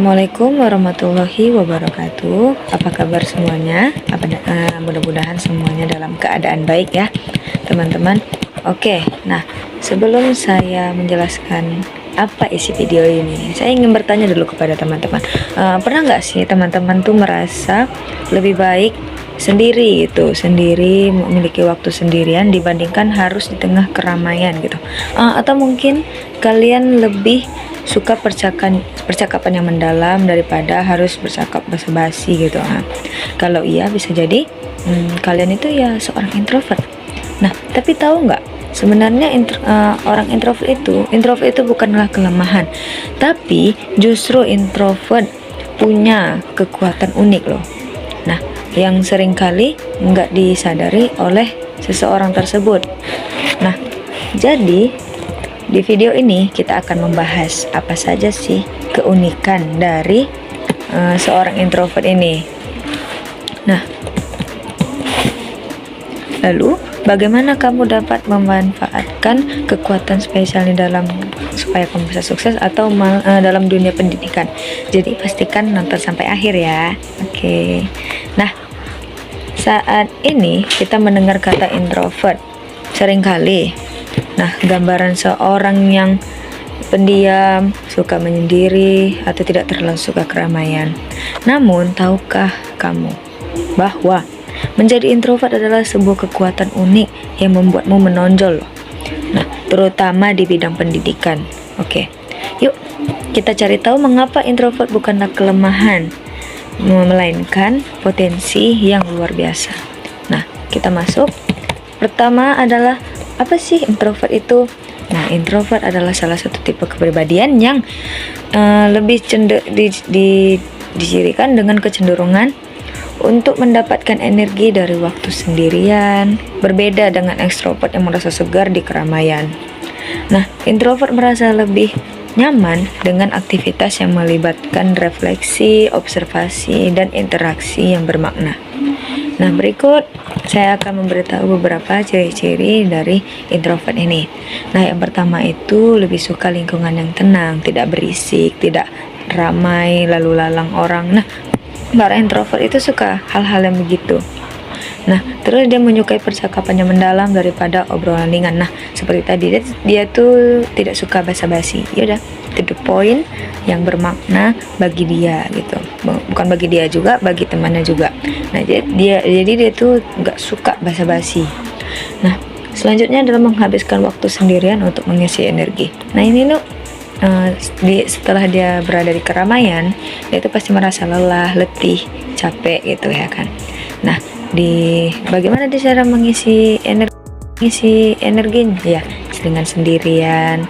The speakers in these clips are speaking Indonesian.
Assalamualaikum warahmatullahi wabarakatuh. Apa kabar semuanya? Mudah-mudahan semuanya dalam keadaan baik ya, teman-teman. Oke, nah sebelum saya menjelaskan apa isi video ini, saya ingin bertanya dulu kepada teman-teman. Pernah nggak sih teman-teman tuh merasa lebih baik sendiri gitu, sendiri memiliki waktu sendirian dibandingkan harus di tengah keramaian gitu? Atau mungkin kalian lebih suka percakapan yang mendalam daripada harus bercakap basa-basi gitu. Kalau iya bisa jadi kalian itu ya seorang introvert. Nah, tapi tahu nggak, sebenarnya orang introvert itu bukanlah kelemahan, tapi justru introvert punya kekuatan unik loh. Nah, yang seringkali nggak disadari oleh seseorang tersebut. Nah, jadi di video ini kita akan membahas apa saja sih keunikan dari seorang introvert ini. Nah, lalu bagaimana kamu dapat memanfaatkan kekuatan spesial ini supaya kamu bisa sukses atau dalam dunia pendidikan. Jadi pastikan nonton sampai akhir ya. Oke. Nah, saat ini kita mendengar kata introvert seringkali. Nah, gambaran seorang yang pendiam, suka menyendiri, atau tidak terlalu suka keramaian. Namun, tahukah kamu bahwa menjadi introvert adalah sebuah kekuatan unik yang membuatmu menonjol loh. Nah, terutama di bidang pendidikan. Oke, yuk kita cari tahu mengapa introvert bukanlah kelemahan, melainkan potensi yang luar biasa. Nah, kita masuk. Pertama adalah, apa sih introvert itu? Nah, introvert adalah salah satu tipe kepribadian yang lebih dicirikan dengan kecenderungan untuk mendapatkan energi dari waktu sendirian, berbeda dengan ekstrovert yang merasa segar di keramaian. Nah, introvert merasa lebih nyaman dengan aktivitas yang melibatkan refleksi, observasi, dan interaksi yang bermakna. Nah, berikut saya akan memberitahu beberapa ciri-ciri dari introvert ini. Nah, yang pertama itu lebih suka lingkungan yang tenang, tidak berisik, tidak ramai lalu lalang orang. Nah, para introvert itu suka hal-hal yang begitu. Nah, terus dia menyukai percakapan yang mendalam daripada obrolan ringan. Nah, seperti tadi dia tuh tidak suka basa-basi. Ya udah, to the point, yang bermakna bagi dia gitu. Bukan bagi dia juga, bagi temannya juga. Nah, jadi dia tuh nggak suka basa-basi. Nah, selanjutnya adalah menghabiskan waktu sendirian untuk mengisi energi. Nah, ini tuh setelah dia berada di keramaian, dia itu pasti merasa lelah, letih, capek gitu ya kan. Nah, bagaimana dia cara mengisi energinya ya, dengan sendirian,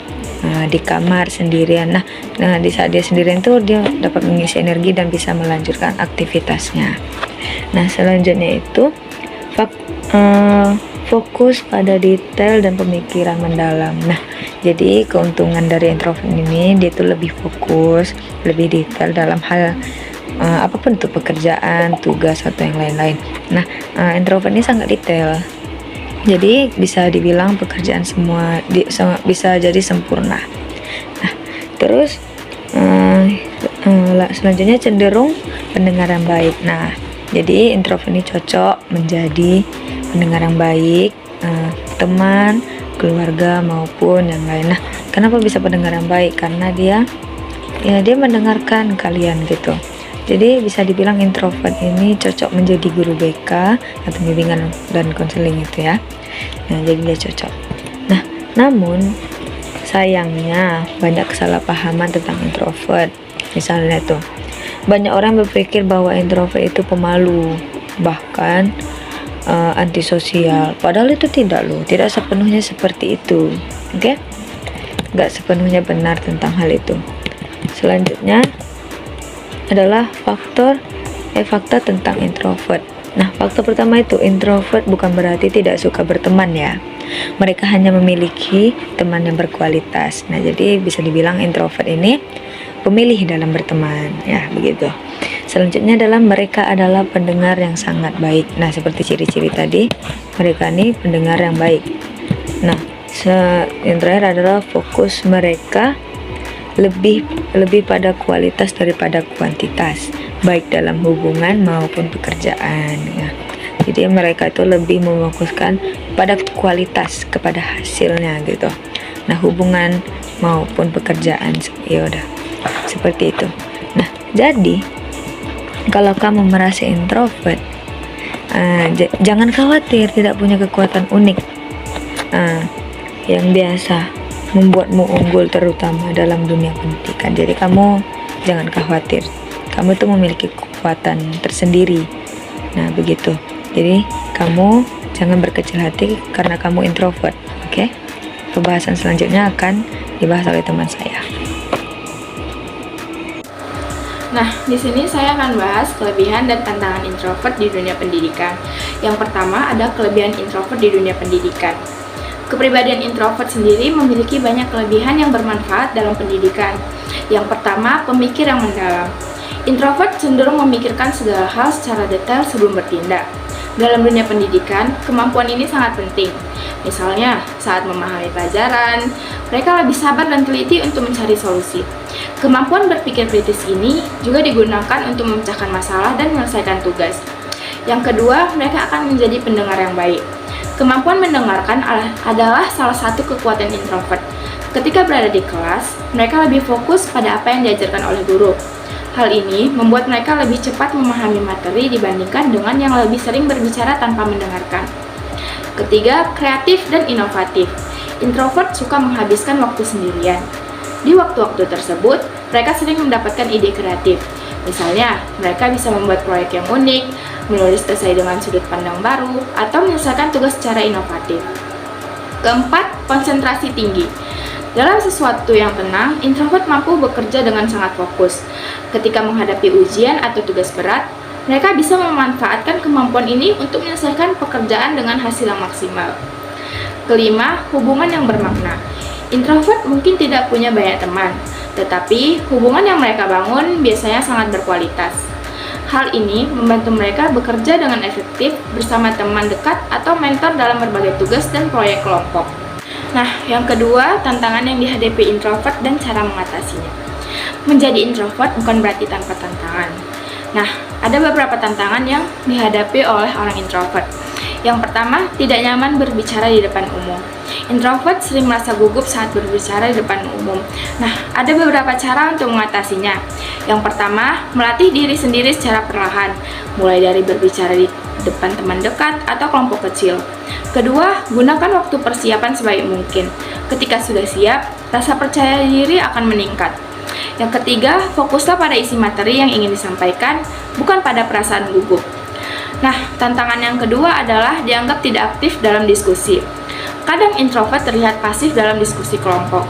di kamar sendirian. Nah, di saat dia sendirian tuh dia dapat mengisi energi dan bisa melanjutkan aktivitasnya. Nah, selanjutnya itu fokus pada detail dan pemikiran mendalam. Nah, jadi keuntungan dari introvert ini, dia tuh lebih fokus, lebih detail dalam hal apapun itu, pekerjaan, tugas, atau yang lain-lain. Nah, introvert ini sangat detail. Jadi bisa dibilang pekerjaan semua bisa jadi sempurna. Nah, terus selanjutnya cenderung pendengar yang baik. Nah, jadi introvert ini cocok menjadi pendengar yang baik, teman, keluarga maupun yang lain. Nah, kenapa bisa pendengar yang baik? Karena dia mendengarkan kalian gitu. Jadi bisa dibilang introvert ini cocok menjadi guru BK atau bimbingan dan konseling itu ya. Nah, jadi dia cocok. Nah, namun sayangnya banyak kesalahpahaman tentang introvert. Misalnya tuh, banyak orang berpikir bahwa introvert itu pemalu, bahkan antisosial. Padahal itu tidak loh, tidak sepenuhnya seperti itu. Oke? Nggak sepenuhnya benar tentang hal itu. Selanjutnya adalah fakta tentang introvert. Nah, fakta pertama itu, introvert bukan berarti tidak suka berteman ya. Mereka hanya memiliki teman yang berkualitas. Nah, jadi bisa dibilang introvert ini pemilih dalam berteman ya, begitu. Selanjutnya adalah mereka adalah pendengar yang sangat baik. Nah, seperti ciri-ciri tadi, mereka ini pendengar yang baik. Nah, yang terakhir adalah fokus mereka lebih lebih pada kualitas daripada kuantitas, baik dalam hubungan maupun pekerjaan ya. Jadi mereka itu lebih memfokuskan pada kualitas, kepada hasilnya gitu. Nah, hubungan maupun pekerjaan ya udah seperti itu. Nah, jadi kalau kamu merasa introvert, jangan khawatir tidak punya kekuatan unik yang biasa membuatmu unggul terutama dalam dunia pendidikan. Jadi kamu jangan khawatir, kamu tuh memiliki kekuatan tersendiri. Nah begitu, jadi kamu jangan berkecil hati karena kamu introvert. Oke? Pembahasan selanjutnya akan dibahas oleh teman saya. Nah, di sini saya akan bahas kelebihan dan tantangan introvert di dunia pendidikan. Yang pertama ada kelebihan introvert di dunia pendidikan. Kepribadian introvert sendiri memiliki banyak kelebihan yang bermanfaat dalam pendidikan. Yang pertama, pemikir yang mendalam. Introvert cenderung memikirkan segala hal secara detail sebelum bertindak. Dalam dunia pendidikan, kemampuan ini sangat penting. Misalnya, saat memahami pelajaran, mereka lebih sabar dan teliti untuk mencari solusi. Kemampuan berpikir kritis ini juga digunakan untuk memecahkan masalah dan menyelesaikan tugas. Yang kedua, mereka akan menjadi pendengar yang baik. Kemampuan mendengarkan adalah salah satu kekuatan introvert. Ketika berada di kelas, mereka lebih fokus pada apa yang diajarkan oleh guru. Hal ini membuat mereka lebih cepat memahami materi dibandingkan dengan yang lebih sering berbicara tanpa mendengarkan. Ketiga, kreatif dan inovatif. Introvert suka menghabiskan waktu sendirian. Di waktu-waktu tersebut, mereka sering mendapatkan ide kreatif. Misalnya, mereka bisa membuat proyek yang unik, menulis esai dengan sudut pandang baru, atau menyelesaikan tugas secara inovatif. Keempat, konsentrasi tinggi. Dalam sesuatu yang tenang, introvert mampu bekerja dengan sangat fokus. Ketika menghadapi ujian atau tugas berat, mereka bisa memanfaatkan kemampuan ini untuk menyelesaikan pekerjaan dengan hasil yang maksimal. Kelima, hubungan yang bermakna. Introvert mungkin tidak punya banyak teman, tetapi hubungan yang mereka bangun biasanya sangat berkualitas. Hal ini membantu mereka bekerja dengan efektif bersama teman dekat atau mentor dalam berbagai tugas dan proyek kelompok. Nah, yang kedua, tantangan yang dihadapi introvert dan cara mengatasinya. Menjadi introvert bukan berarti tanpa tantangan. Nah, ada beberapa tantangan yang dihadapi oleh orang introvert. Yang pertama, tidak nyaman berbicara di depan umum. Introvert sering merasa gugup saat berbicara di depan umum. Nah, ada beberapa cara untuk mengatasinya. Yang pertama, melatih diri sendiri secara perlahan, mulai dari berbicara di depan teman dekat atau kelompok kecil. Kedua, gunakan waktu persiapan sebaik mungkin. Ketika sudah siap, rasa percaya diri akan meningkat. Yang ketiga, fokuslah pada isi materi yang ingin disampaikan, bukan pada perasaan gugup. Nah, tantangan yang kedua adalah dianggap tidak aktif dalam diskusi. Kadang introvert terlihat pasif dalam diskusi kelompok.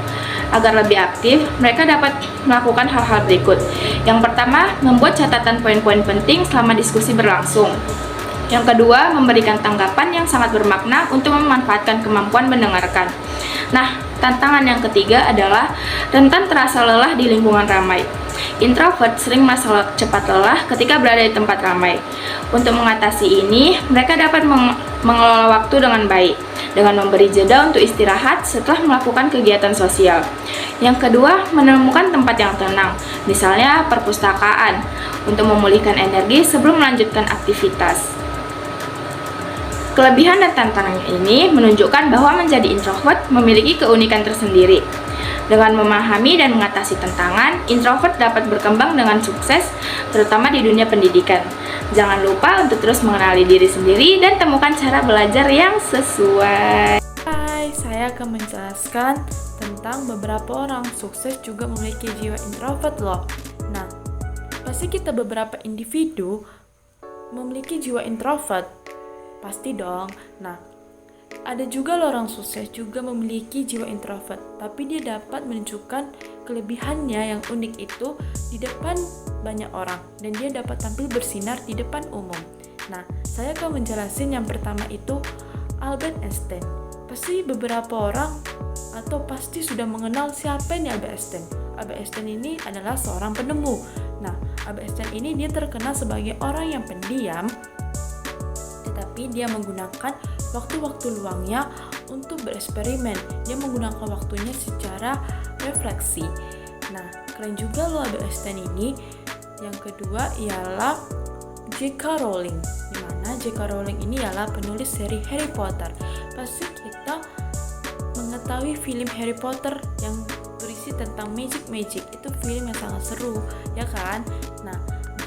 Agar lebih aktif, mereka dapat melakukan hal-hal berikut. Yang pertama, membuat catatan poin-poin penting selama diskusi berlangsung. Yang kedua, memberikan tanggapan yang sangat bermakna untuk memanfaatkan kemampuan mendengarkan. Nah, tantangan yang ketiga adalah rentan terasa lelah di lingkungan ramai. Introvert sering merasa cepat lelah ketika berada di tempat ramai. Untuk mengatasi ini, mereka dapat mengelola waktu dengan baik, dengan memberi jeda untuk istirahat setelah melakukan kegiatan sosial. Yang kedua, menemukan tempat yang tenang, misalnya perpustakaan, untuk memulihkan energi sebelum melanjutkan aktivitas. Kelebihan dan tantangan ini menunjukkan bahwa menjadi introvert memiliki keunikan tersendiri. Dengan memahami dan mengatasi tantangan, introvert dapat berkembang dengan sukses, terutama di dunia pendidikan. Jangan lupa untuk terus mengenali diri sendiri dan temukan cara belajar yang sesuai. Hai, saya akan menjelaskan tentang beberapa orang sukses juga memiliki jiwa introvert loh. Nah, pasti kita beberapa individu memiliki jiwa introvert. Pasti dong. Nah, ada juga loh orang sukses juga memiliki jiwa introvert, tapi dia dapat menunjukkan kelebihannya yang unik itu di depan banyak orang, dan dia dapat tampil bersinar di depan umum. Nah, saya akan menjelaskan yang pertama itu Albert Einstein. Pasti beberapa orang atau pasti sudah mengenal siapa ini Albert Einstein. Albert Einstein ini adalah seorang penemu. Nah, Albert Einstein ini dia terkenal sebagai orang yang pendiam, tetapi dia menggunakan waktu-waktu luangnya untuk bereksperimen. Dia menggunakan waktunya secara refleksi. Nah, keren juga loh ada Einstein ini. Yang kedua ialah J.K. Rowling, dimana J.K. Rowling ini ialah penulis seri Harry Potter. Pasti kita mengetahui film Harry Potter yang berisi tentang magic. Itu film yang sangat seru, ya kan? Nah,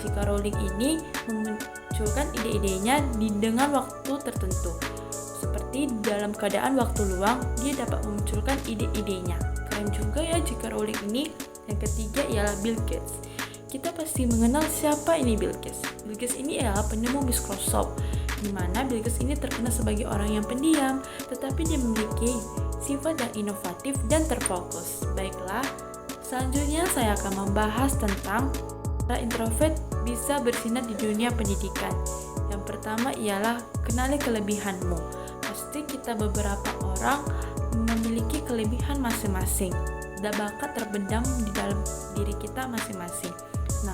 J.K. Rowling ini memunculkan ide-idenya dengan waktu tertentu. Seperti dalam keadaan waktu luang, dia dapat memunculkan ide-idenya. Keren juga ya J.K. Rowling ini. Yang ketiga ialah Bill Gates. Kita pasti mengenal siapa ini Bill Gates. Bill Gates ini adalah penemu Microsoft, di mana Bill Gates ini terkenal sebagai orang yang pendiam, tetapi dia memiliki sifat yang inovatif dan terfokus. Baiklah, selanjutnya saya akan membahas tentang para introvert bisa bersinar di dunia pendidikan. Yang pertama ialah kenali kelebihanmu. Pasti kita beberapa orang memiliki kelebihan masing-masing. Ada bakat terbendam di dalam diri kita masing-masing. Nah,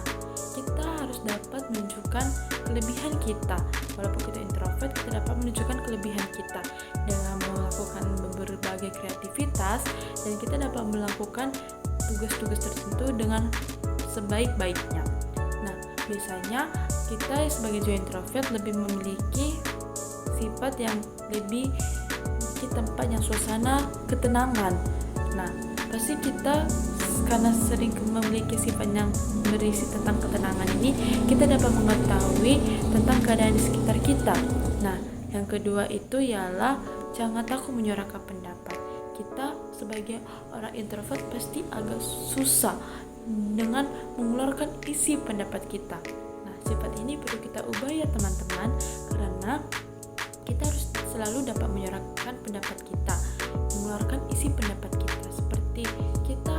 kita harus dapat menunjukkan kelebihan kita. Walaupun kita introvert, kita dapat menunjukkan kelebihan kita dengan melakukan berbagai kreativitas, dan kita dapat melakukan tugas-tugas tertentu dengan sebaik-baiknya. Nah, biasanya kita sebagai introvert lebih memiliki sifat yang lebih di tempat yang suasana ketenangan. Nah, pasti kita karena sering memiliki sifat yang berisi tentang ketenangan ini, kita dapat mengetahui tentang keadaan di sekitar kita. Nah, yang kedua itu ialah jangan takut menyuarakan pendapat. Kita sebagai orang introvert pasti agak susah dengan mengeluarkan isi pendapat kita. Nah, sifat ini perlu kita ubah ya teman-teman, karena kita harus selalu dapat menyuarakan pendapat kita, mengeluarkan isi pendapat kita. Seperti kita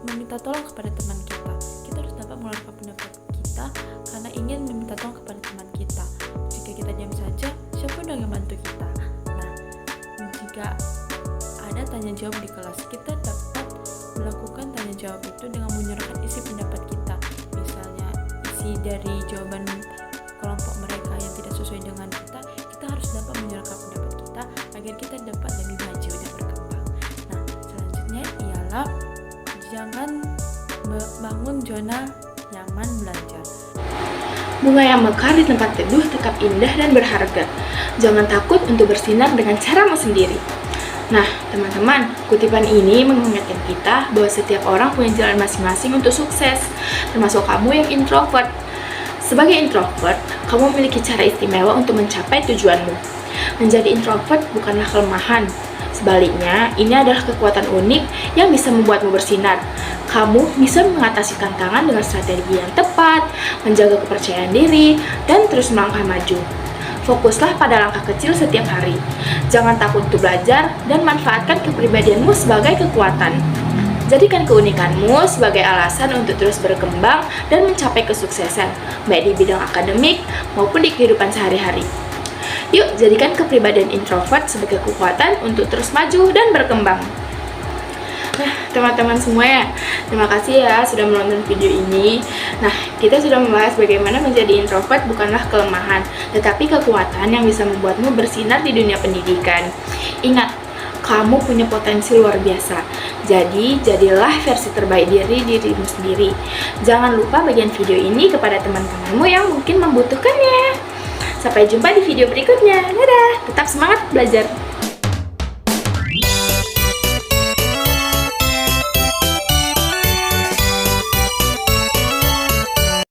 meminta tolong kepada teman kita, kita harus dapat mengeluarkan pendapat kita karena ingin meminta tolong kepada teman kita. Jika kita diam saja, siapa dong yang bantu kita? Nah, jika ada tanya jawab di kelas, kita dapat melakukan tanya jawab itu dengan menyuarakan isi pendapat kita. Misalnya isi dari jawaban kelompok mereka yang tidak sesuai dengan kita harus dapat menyuarakan pendapat kita agar kita dapat lebih maju dan berkembang. Nah, selanjutnya ialah jangan bangun zona nyaman belajar. Bunga yang mekar di tempat teduh tetap indah dan berharga. Jangan takut untuk bersinar dengan caramu sendiri. Nah, teman-teman, kutipan ini mengingatkan kita bahwa setiap orang punya jalan masing-masing untuk sukses, termasuk kamu yang introvert. Sebagai introvert, kamu memiliki cara istimewa untuk mencapai tujuanmu. Menjadi introvert bukanlah kelemahan. Sebaliknya, ini adalah kekuatan unik yang bisa membuatmu bersinar. Kamu bisa mengatasi tantangan dengan strategi yang tepat, menjaga kepercayaan diri, dan terus melangkah maju. Fokuslah pada langkah kecil setiap hari. Jangan takut untuk belajar dan manfaatkan kepribadianmu sebagai kekuatan. Jadikan keunikanmu sebagai alasan untuk terus berkembang dan mencapai kesuksesan, baik di bidang akademik maupun di kehidupan sehari-hari. Yuk, jadikan kepribadian introvert sebagai kekuatan untuk terus maju dan berkembang. Nah, teman-teman semua ya, terima kasih ya sudah menonton video ini. Nah, kita sudah membahas bagaimana menjadi introvert bukanlah kelemahan, tetapi kekuatan yang bisa membuatmu bersinar di dunia pendidikan. Ingat, kamu punya potensi luar biasa. Jadi, jadilah versi terbaik dirimu sendiri. Jangan lupa bagian video ini kepada teman-temanmu yang mungkin membutuhkannya. Sampai jumpa di video berikutnya. Dadah, tetap semangat belajar.